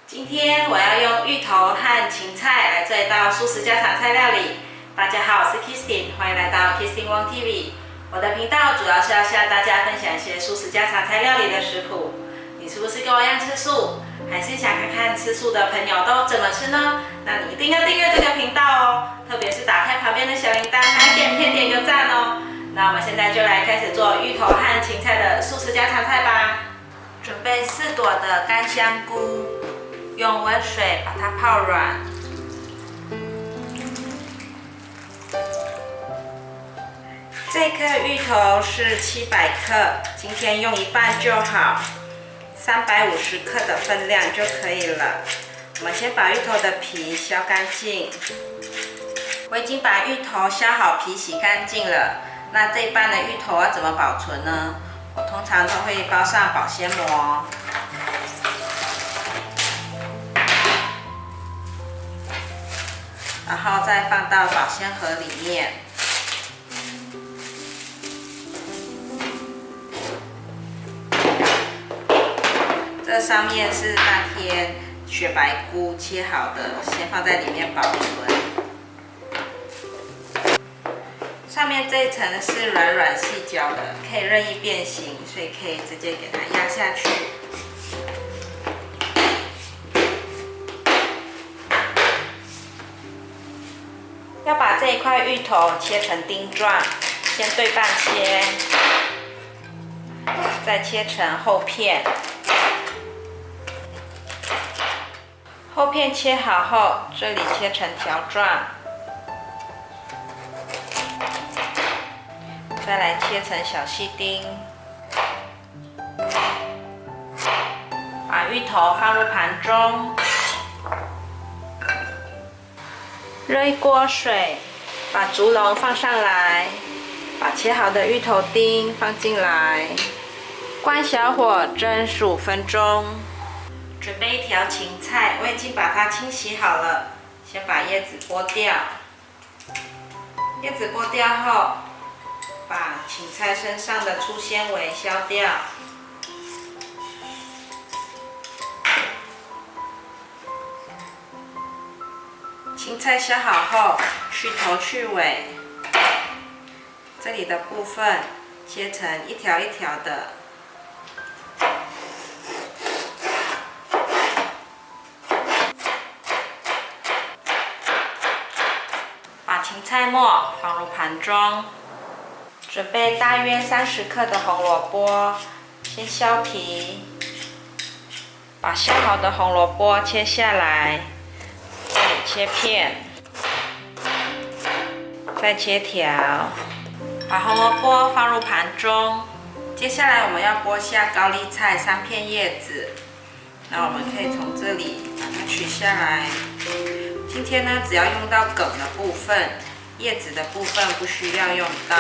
今天我要用芋头和芹菜来做一道素食家常菜料理。大家好，我是 Kristin， 欢迎来到 Kristin Wong TV。我的频道主要是要向大家分享一些素食家常菜料理的食谱。你是不是跟我一样吃素？还是想看看吃素的朋友都怎么吃呢？那你一定要订阅这个频道哦，特别是打开旁边的小铃铛，还点片点个赞哦。那我们现在就来开始做芋头和芹菜的素食家常菜吧。准备4朵的干香菇，用温水把它泡软。这颗芋头是700克，今天用一半就好，350克的分量就可以了。我们先把芋头的皮削干净。我已经把芋头削好皮、洗干净了。那这一半的芋头要怎么保存呢？我通常都会包上保鲜膜，然后再放到保鲜盒里面。这上面是那天雪白菇切好的，先放在里面保存。上面这一层是软软细胶的，可以任意变形，所以可以直接给它压下去。要把这一块芋头切成丁状，先对半切，再切成厚片。厚片切好后，这里切成条状。再来切成小细丁，把芋头放入盘中，热一锅水，把竹笼放上来，把切好的芋头丁放进来，关小火蒸15分钟。准备一条芹菜，我已经把它清洗好了，先把叶子剥掉。叶子剥掉后，把芹菜身上的粗纤维削掉，芹菜削好后，去头去尾，这里的部分切成一条一条的。把芹菜末放入盘中。准备大约30克的红萝卜，先削皮，把削好的红萝卜切下来，切片，再切条，把红萝卜放入盘中。接下来我们要剥下高丽菜3片叶子，那我们可以从这里把它取下来。今天呢，只要用到梗的部分，叶子的部分不需要用到。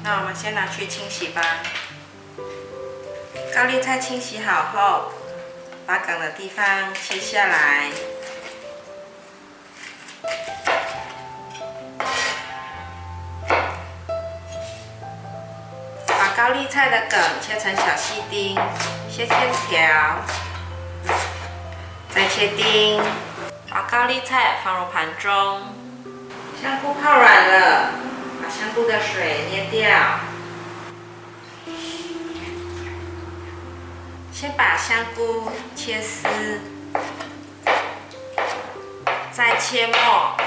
那我们先拿去清洗吧。高丽菜清洗好后，把梗的地方切下来。把高丽菜的梗切成小细丁，先切条，再切丁。把高丽菜放入盘中。香菇泡软了，把香菇的水捏掉。先把香菇切丝，再切末。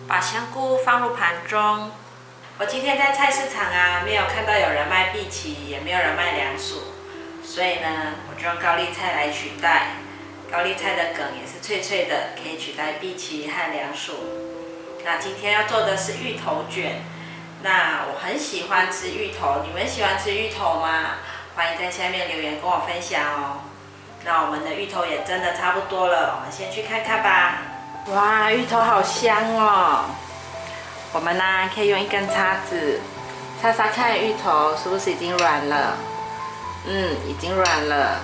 把香菇放入盘中。我今天在菜市场没有看到有人卖荸荠，也没有人卖凉薯，所以呢，我就用高丽菜来取代。高丽菜的梗也是脆脆的，可以取代荸荠和凉薯。那今天要做的是芋头卷。那我很喜欢吃芋头，你们喜欢吃芋头吗？欢迎在下面留言跟我分享哦。那我们的芋头也真的差不多了，我们先去看看吧。哇，芋头好香哦！我们呢可以用一根叉子擦擦看芋头是不是已经软了？已经软了。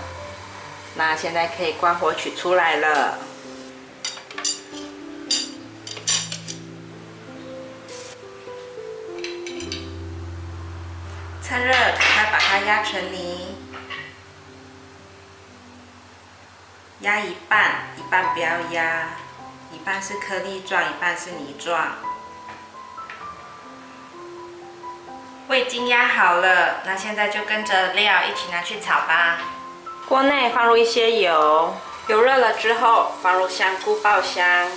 那现在可以关火取出来了。趁热赶快把它压成泥，压一半，一半不要压，一半是颗粒状，一半是泥状。味已经压好了，那现在就跟着料一起拿去炒吧。锅内放入一些油，油热了之后放入香菇爆香。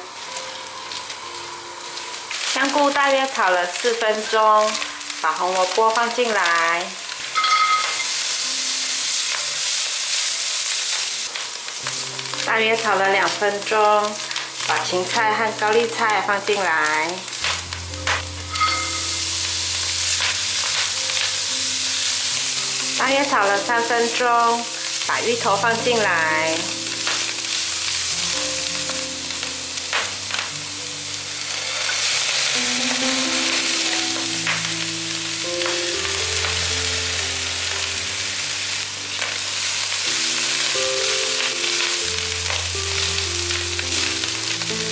香菇大约炒了4分钟，把红萝卜放进来，大约炒了2分钟，把芹菜和高丽菜放进来，大约炒了3分钟，把芋头放进来。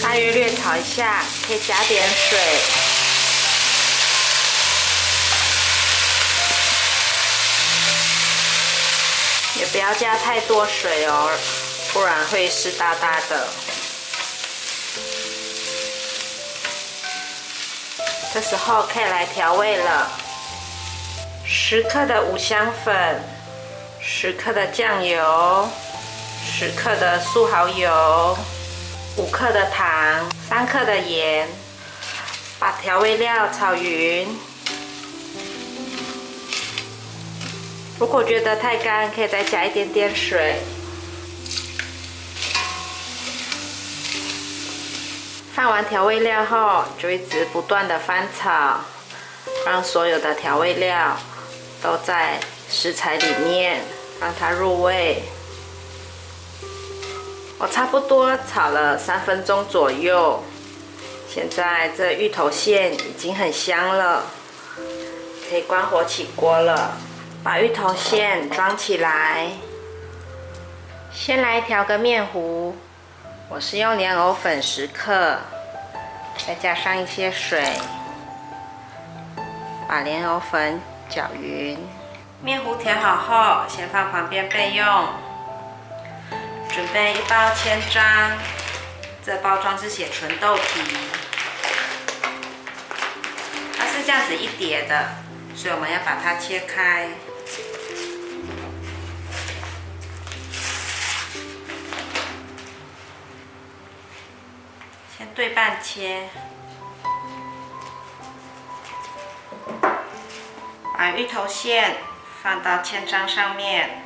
大约略炒一下，可以加点水，也不要加太多水哦，不然会湿哒哒的。这时候可以来调味了，10克的五香粉，10克的酱油，10克的素蚝油，5克的糖，3克的盐，把调味料炒匀。如果觉得太干，可以再加一点点水。放完调味料后，就一直不断的翻炒，让所有的调味料都在食材里面，让它入味。我差不多炒了3分钟左右，现在这芋头馅已经很香了，可以关火起锅了。把芋头馅装起来，先来调个面糊，我是用莲藕粉10克，再加上一些水，把莲藕粉搅匀。面糊调好后，先放旁边备用。准备1包千张，这包装是写纯豆皮，它是这样子一叠的，所以我们要把它切开。先对半切，把芋头馅放到千张上面。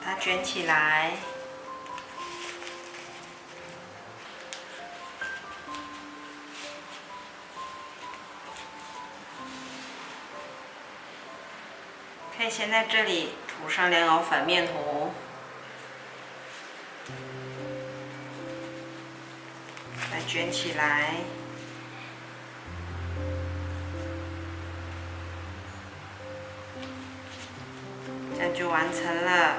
把它卷起来，可以先在这里涂上莲藕粉面糊，再卷起来，这样就完成了。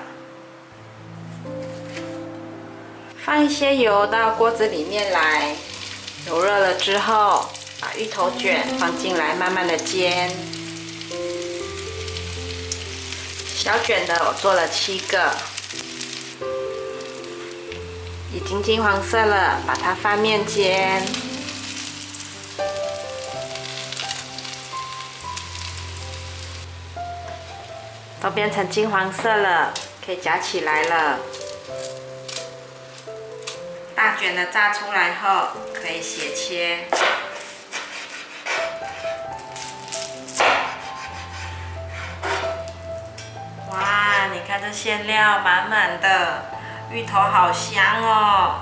放一些油到锅子里面来，油热了之后，把芋头卷放进来，慢慢的煎。小卷的我做了7个，已经金黄色了，把它翻面煎。都变成金黄色了，可以夹起来了。大卷的炸出来后，可以斜切。哇，你看这馅料满满的，芋头好香哦！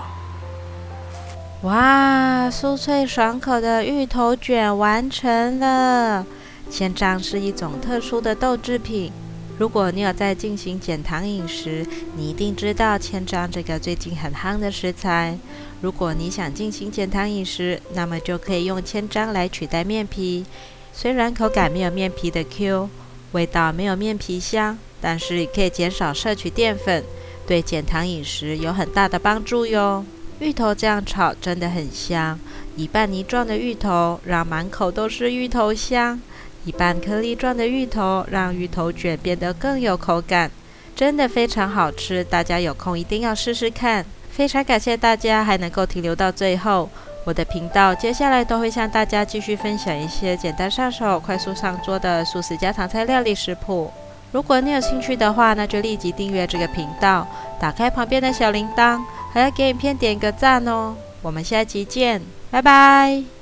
哇，酥脆爽口的芋头卷完成了。千张是一种特殊的豆制品。如果你有在进行减糖饮食，你一定知道千张这个最近很夯的食材。如果你想进行减糖饮食，那么就可以用千张来取代面皮。虽然口感没有面皮的 Q， 味道没有面皮香，但是可以减少摄取淀粉，对减糖饮食有很大的帮助哟。芋头这样炒真的很香，一半泥状的芋头让满口都是芋头香，一半颗粒状的芋头让芋头卷变得更有口感，真的非常好吃，大家有空一定要试试看。非常感谢大家还能够停留到最后，我的频道接下来都会向大家继续分享一些简单上手、快速上桌的素食家常菜料理食谱。如果你有兴趣的话，那就立即订阅这个频道，打开旁边的小铃铛，还要给影片点一个赞哦。我们下集见，拜拜。